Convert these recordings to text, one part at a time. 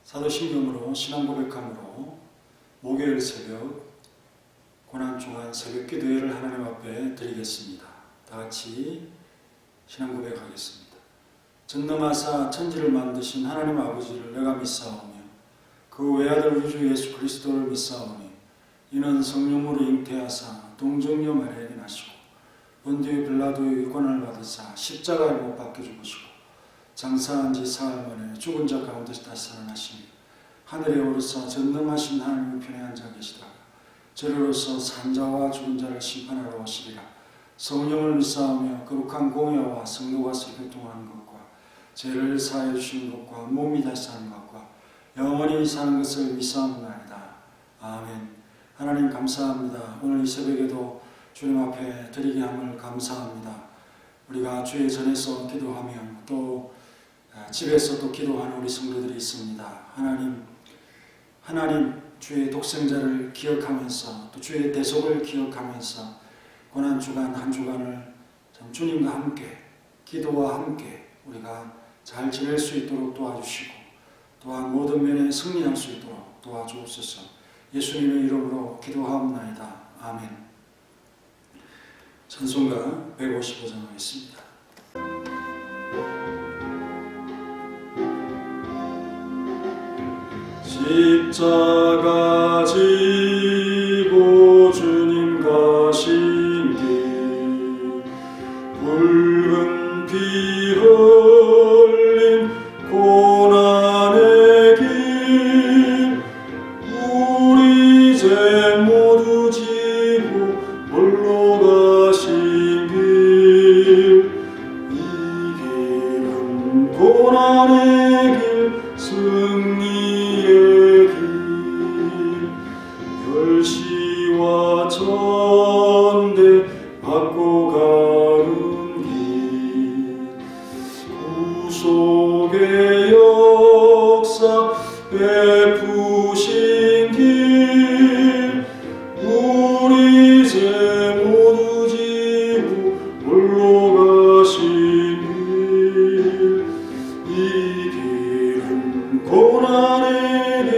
사도신경으로 신앙 고백함으로 목요일 새벽 고난중한 새벽 기도회를 하나님 앞에 드리겠습니다. 다 같이 신앙 고백하겠습니다. 전능하사 천지를 만드신 하나님 아버지를 내가 믿사오며 그 외아들 우리 주 예수 그리스도를 믿사오니 이는 성령으로 잉태하사 동정녀 마리아에게 나시고 본디오 빌라도의 유권을 받으사 십자가에 못 박혀 죽으시고 장사한 지 사흘 만에 죽은 자 가운데서 다시 살아나시며 하늘에 오르사 전능하신 하나님 편에 앉아 계시다가 저리로서 산자와 죽은 자를 심판하러 오시리라. 성령을 믿사오며 거룩한 공예와 성도가 교통하는 것과 죄를 사하여 주시는 것과 몸이 다시 사는 것과 영원히 사는 것을 믿사옵나이다. 아멘. 하나님 감사합니다. 오늘 이 새벽에도 주님 앞에 드리게 함을 감사합니다. 우리가 주의 전에서 기도하며 또 집에서 또 기도하는 우리 성도들이 있습니다. 하나님 주의 독생자를 기억하면서 또 주의 대속을 기억하면서 고난주간 한 주간을 참 주님과 함께 기도와 함께 우리가 잘 지낼 수 있도록 도와주시고 또한 모든 면에 승리할 수 있도록 도와주옵소서. 예수님의 이름으로 기도하옵나이다. 아멘. 찬송가 155장 하겠습니다. 십자가 지고 주님 가신 길 붉은 피 흘린 고난의 길 우리 죄 모두 지고 홀로 가신 길 이 길은 고난의 길 승리의 멸시와 천대 받고 가는 길 구속의 역사 베푸신 길 우리 죄 모두 지고 홀로 가신 길 이 길은 고난의 길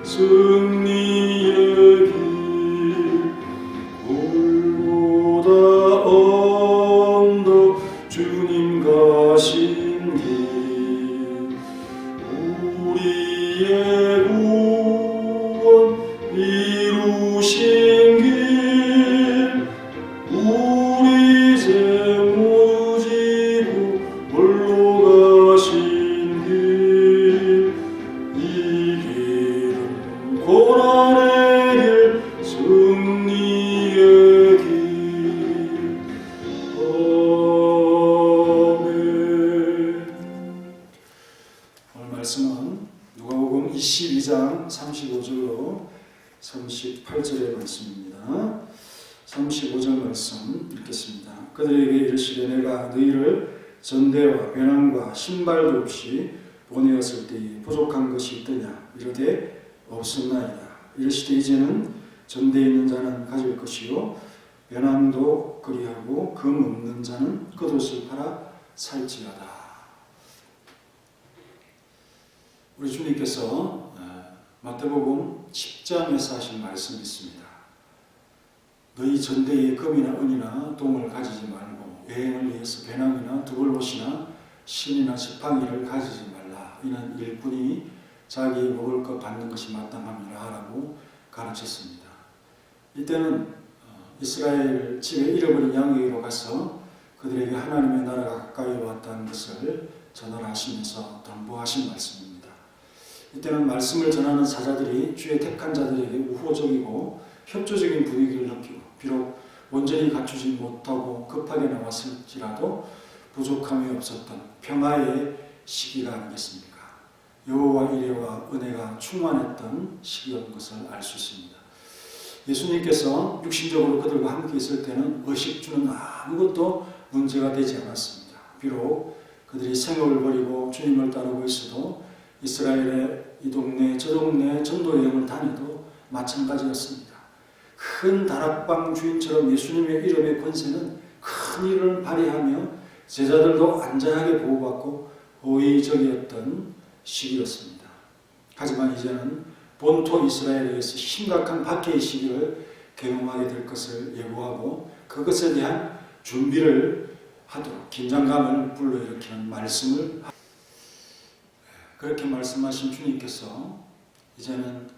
승리의 길 골고다 언덕 주님 가신 길 우리의 구원 이루신 길 우리 죄 모두 지고 홀로 가신 길 이 길은 고난의 길 승리의 길. 아멘. 오늘 말씀은 누가복음 22장 35절로 38절의 말씀입니다. 35절 말씀 읽겠습니다. 그들에게 이르시되 내가 너희를 전대와 배낭과 신발도 없이 보내었을 때에 부족한 것이 있더냐 이르되 없었나이다. 이르시되 이제는 전대에 있는 자는 가질 것이요 배낭도 그리하고 금 없는 자는 겉옷을 팔아 살지어다. 우리 주님께서 마태복음 10장에서 하신 말씀이 있습니다. 너희 전대에 금이나 은이나 동을 가지지 말고 여행을 위해서 배낭이나 두벌옷이나 신이나 지팡이를 가지지 말라. 이는 일꾼이 자기 먹을 것 받는 것이 마땅함이라 라고 가르쳤습니다. 이때는 이스라엘 집에 잃어버린 양에게로 가서 그들에게 하나님의 나라가 가까이 왔다는 것을 전하시면서 당부하신 말씀입니다. 이때는 말씀을 전하는 사자들이 주의 택한 자들에게 우호적이고 협조적인 분위기를 느끼고 비록 온전히 갖추지 못하고 급하게 나왔을지라도 부족함이 없었던 평화의 시기가 아니겠습니까? 여호와 이레와 은혜가 충만했던 시기였던 것을 알 수 있습니다. 예수님께서 육신적으로 그들과 함께 있을 때는 의식주는 아무것도 문제가 되지 않았습니다. 비록 그들이 생업을 버리고 주님을 따르고 있어도 이스라엘의 이 동네 저 동네 전도 여행을 다녀도 마찬가지였습니다. 큰 다락방 주인처럼 예수님의 이름의 권세는 큰 일을 발휘하며 제자들도 안전하게 보호받고 호의적이었던 시기였습니다. 하지만 이제는 본토 이스라엘에서 심각한 박해의 시기를 경험하게 될 것을 예고하고 그것에 대한 준비를 하도록 긴장감을 불러일으키는 말씀을 그렇게 말씀하신 주님께서 이제는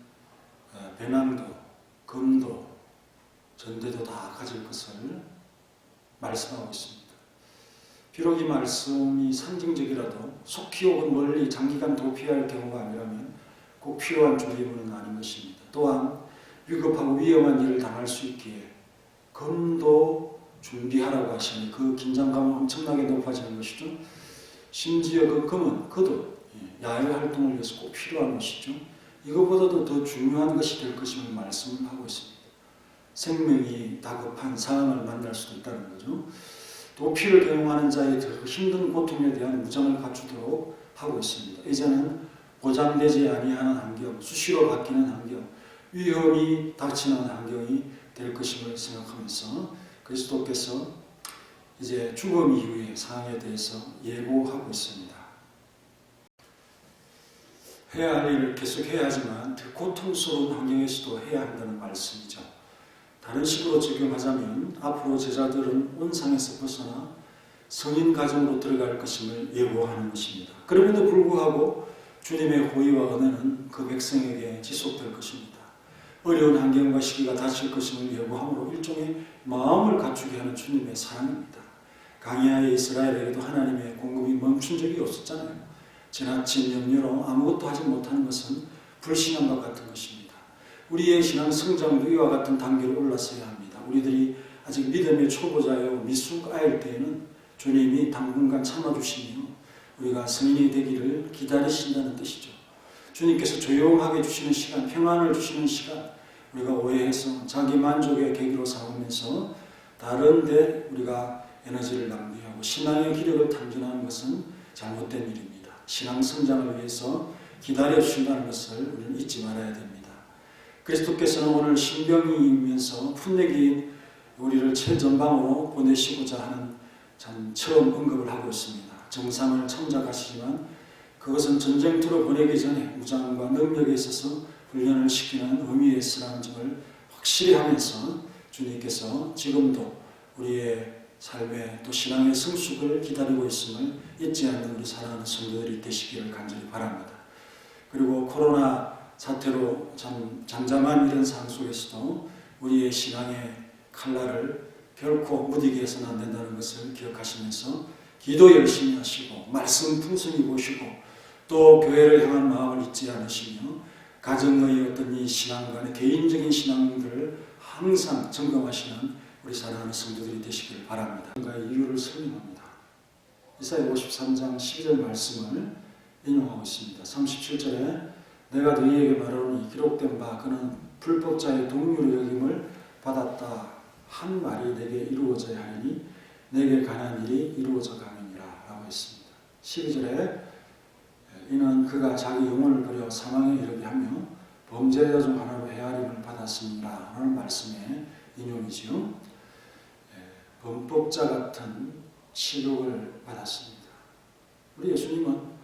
배낭도 금도 전대도 다 가질 것을 말씀하고 있습니다. 비록 이 말씀이 상징적이라도 속히 혹은 멀리 장기간 도피할 경우가 아니라면 꼭 필요한 준비물은 아닌 것입니다. 또한 위급하고 위험한 일을 당할 수 있기에 금도 준비하라고 하시니 그 긴장감은 엄청나게 높아지는 것이죠. 심지어 그 금은 그도 야외 활동을 위해서 꼭 필요한 것이죠. 이것보다도 더 중요한 것이 될 것임을 말씀을 하고 있습니다. 생명이 다급한 상황을 만날 수도 있다는 거죠. 도피를 경험하는 자의 더 힘든 고통에 대한 무장을 갖추도록 하고 있습니다. 이제는 보장되지 아니하는 환경, 수시로 바뀌는 환경, 위험이 닥치는 환경이 될 것임을 생각하면서 그리스도께서 이제 죽음 이후의 상황에 대해서 예고하고 있습니다. 해야 할 일을 계속 해야 하지만 그 고통스러운 환경에서도 해야 한다는 말씀이죠. 다른 식으로 적용하자면 앞으로 제자들은 온상에서 벗어나 성인 가정으로 들어갈 것임을 예고하는 것입니다. 그럼에도 불구하고 주님의 호의와 은혜는 그 백성에게 지속될 것입니다. 어려운 환경과 시기가 닥칠 것임을 예고함으로 일종의 마음을 갖추게 하는 주님의 사랑입니다. 강야의 이스라엘에게도 하나님의 공급이 멈춘 적이 없었잖아요. 지나친 염려로 아무것도 하지 못하는 것은 불신앙과 같은 것입니다. 우리의 신앙 성장도 이와 같은 단계로 올라서야 합니다. 우리들이 아직 믿음의 초보자요 미숙아일 때에는 주님이 당분간 참아주시며 우리가 성인이 되기를 기다리신다는 뜻이죠. 주님께서 조용하게 주시는 시간, 평안을 주시는 시간, 우리가 오해해서 자기 만족의 계기로 삼으면서 다른 데 우리가 에너지를 낭비하고 신앙의 기력을 탐진하는 것은 잘못된 일입니다. 신앙 성장을 위해서 기다려 주신다는 것을 우리는 잊지 말아야 됩니다. 그리스도께서는 오늘 신병이면서 풋내기인 우리를 최전방으로 보내시고자 하는 참 처음 언급을 하고 있습니다. 정상을 참작하시지만 그것은 전쟁터로 보내기 전에 무장과 능력에 있어서 훈련을 시키는 의미의 있으라는 점을 확실히 하면서 주님께서 지금도 우리의 삶의 또 신앙의 성숙을 기다리고 있음을 잊지 않는 우리 사랑하는 성도들이 되시기를 간절히 바랍니다. 그리고 코로나 사태로 참 잠잠한 이런 상황 속에서도 우리의 신앙의 칼날을 결코 무디게 해서는 안 된다는 것을 기억하시면서 기도 열심히 하시고 말씀 풍성히 보시고 또 교회를 향한 마음을 잊지 않으시며 가정의 어떤 이 신앙 간의 개인적인 신앙들을 항상 점검하시는 우리 사랑하는 성도들이 되시길 바랍니다. 그의 이유를 설명합니다. 이사야 53장 12절 말씀을 인용하고 있습니다. 37절에 내가 너희에게 말하노니 기록된 바 그는 불법자의 동류로 여김을 받았다 한 말이 내게 이루어져야 하니 내게 관한 일이 이루어져 가느니라 라고 했습니다. 12절에 이는 그가 자기 영혼을 버려 사망에 이르게 하며 범죄자 중 하나로 헤아림을 받았습니다 라는 말씀의 인용이지요. 범법자 같은 시력을 받았습니다. 우리 예수님은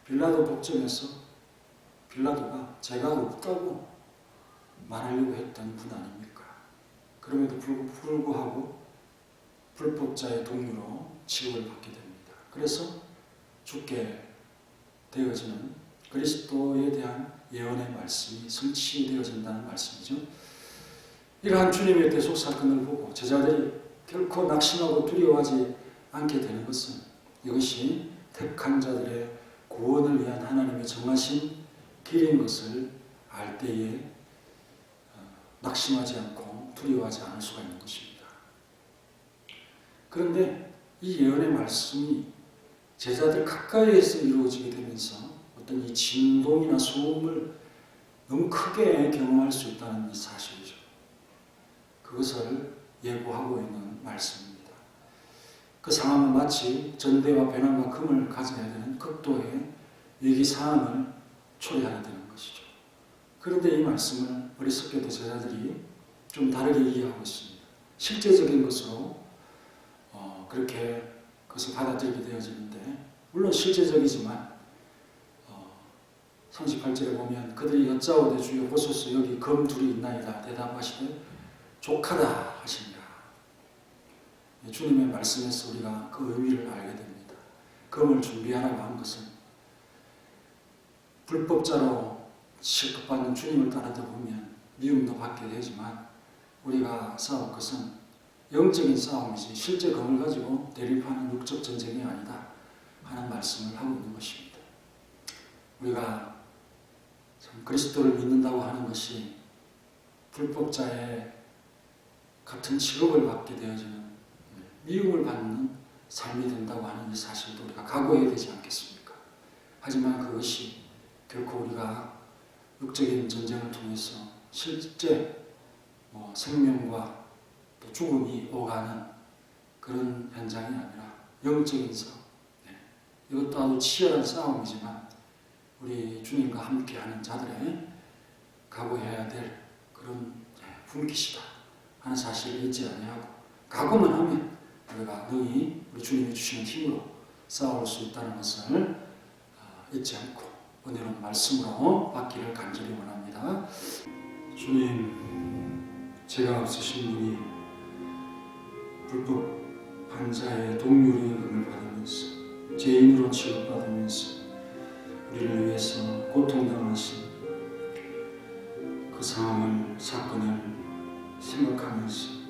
빌라도 법정에서 빌라도가 죄가 없다고 말하려고 했던 분 아닙니까? 그럼에도 불구하고 불법자의 동료로 취급을 받게 됩니다. 그래서 죽게 되어지는 그리스도에 대한 예언의 말씀이 성취되어진다는 말씀이죠. 이러한 주님의 대속 사건을 보고 제자들이 결코 낙심하고 두려워하지 않게 되는 것은 이것이 택한 자들의 구원을 위한 하나님의 정하신 길인 것을 알 때에 낙심하지 않고 두려워하지 않을 수가 있는 것입니다. 그런데 이 예언의 말씀이 제자들 가까이에서 이루어지게 되면서 어떤 이 진동이나 소음을 너무 크게 경험할 수 있다는 이 사실이죠. 그것을 예고하고 있는 말씀입니다. 그 상황은 마치 전대와 배낭과 금을 가져야 되는 극도의 위기 상황을 초래하게 되는 것이죠. 그런데 이 말씀을 어리석게도 제자들이 좀 다르게 이해하고 있습니다. 실제적인 것으로 그렇게 그것을 받아들이게 되어지는데 물론 실제적이지만 38절에 보면 그들이 여짜오되 주여 보소서 여기 검 둘이 있나이다. 대답하시되 족하다 하시니라. 주님의 말씀에서 우리가 그 의미를 알게 됩니다. 검을 준비하라고 한 것은 불법자로 취급받는 주님을 따르다 보면 미움도 받게 되지만 우리가 싸울 것은 영적인 싸움이지 실제 검을 가지고 대립하는 육적 전쟁이 아니다 하는 말씀을 하고 있는 것입니다. 우리가 참 그리스도를 믿는다고 하는 것이 불법자의 같은 취급을 받게 되어지는 미움을 받는 삶이 된다고 하는 이 사실도 우리가 각오해야 되지 않겠습니까? 하지만 그것이 결코 우리가 육적인 전쟁을 통해서 실제 생명과 또 죽음이 오가는 그런 현장이 아니라 영적인 싸움. 이것도 아주 치열한 싸움이지만 우리 주님과 함께하는 자들의 각오해야 될 그런 분깃이다 하는 사실을 잊지 아니하고 각오만 하면 우리가 능히 우리 주님이 주시는 힘으로 싸울 수 있다는 것을 잊지 않고 은혜로운 말씀으로 받기를 간절히 원합니다. 주님, 죄가 없으신 분이 불법한 자의 동률임을 받으면서 죄인으로 취급받으면서 우리를 위해서 고통당하신 그 상황을, 사건을 생각하면서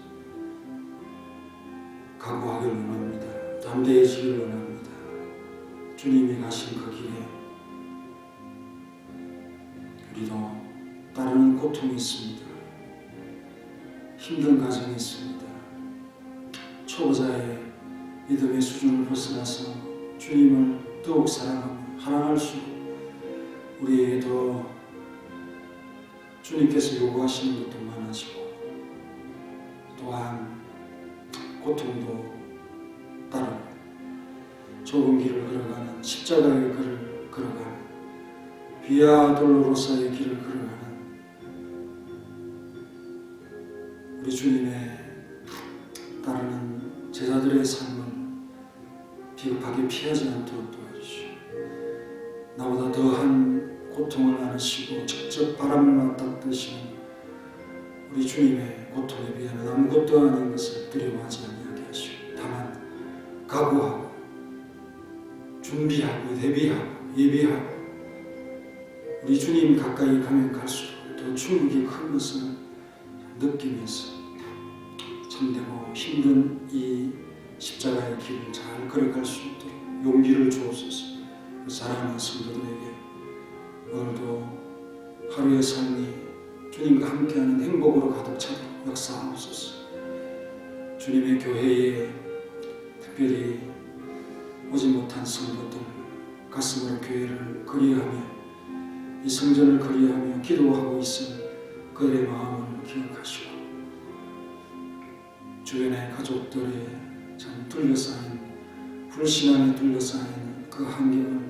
각오하기를 원합니다. 담대해지기를 원합니다. 주님이 가신 그 길에 우리도 따르는 고통이 있습니다. 힘든 과정이 있습니다. 초보자의 믿음의 수준을 벗어나서 주님을 더욱 사랑하며 하나할수록 우리에게도 주님께서 요구하시는 것도 많아지고 또한 고통도 따르고 좁은 길을 걸어가는 십자가의 길을 걸어가는 비아 돌로로사의 길을 걸어가는 우리 주님의 따르는 제자들의 삶을 비겁하게 피하지 않도록 도와주시오. 나보다 더한 고통을 나누시고 직접 바람을 맞닥뜨시는 우리 주님의 고통에 비하면 아무것도 아닌 것을 두려워하지 아니하게 하시오. 다만 각오하고 준비하고 대비하고 예비하고 우리 주님 가까이 가면 갈수록 더 충격이 큰 것을 느끼면서 참되고 힘든 이 십자가의 길을 잘 걸어갈 수 있도록 용기를 주옵소서. 사랑하는 성도들에게 오늘도 하루의 삶이 주님과 함께하는 행복으로 가득 차도록 역사하옵소서. 주님의 교회에 특별히 오지 못한 성도들 가슴으로 교회를 그리하며 이 성전을 그리하며 기도하고 있을 그들의 마음을 기억하시고 주변의 가족들의 참 둘러싸인 불신앙에 둘러싸인 그 환경을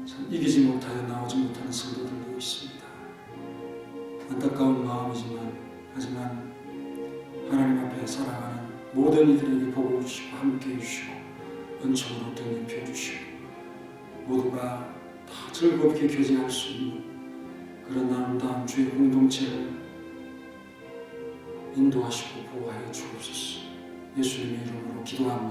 참 이기지 못하여 나오지 못하는 성도들도 있습니다. 안타까운 마음이지만 하지만 하나님 앞에 살아가는 모든 이들에게 복을 주시고 함께해 주시고 은총으로 등립해 주시고 모두가 다 즐겁게 교제할 수 있는 그런 아름다운 주의 공동체를 인도하시고 보호하여 주옵소서. 예수님의 이름으로 기도합니다.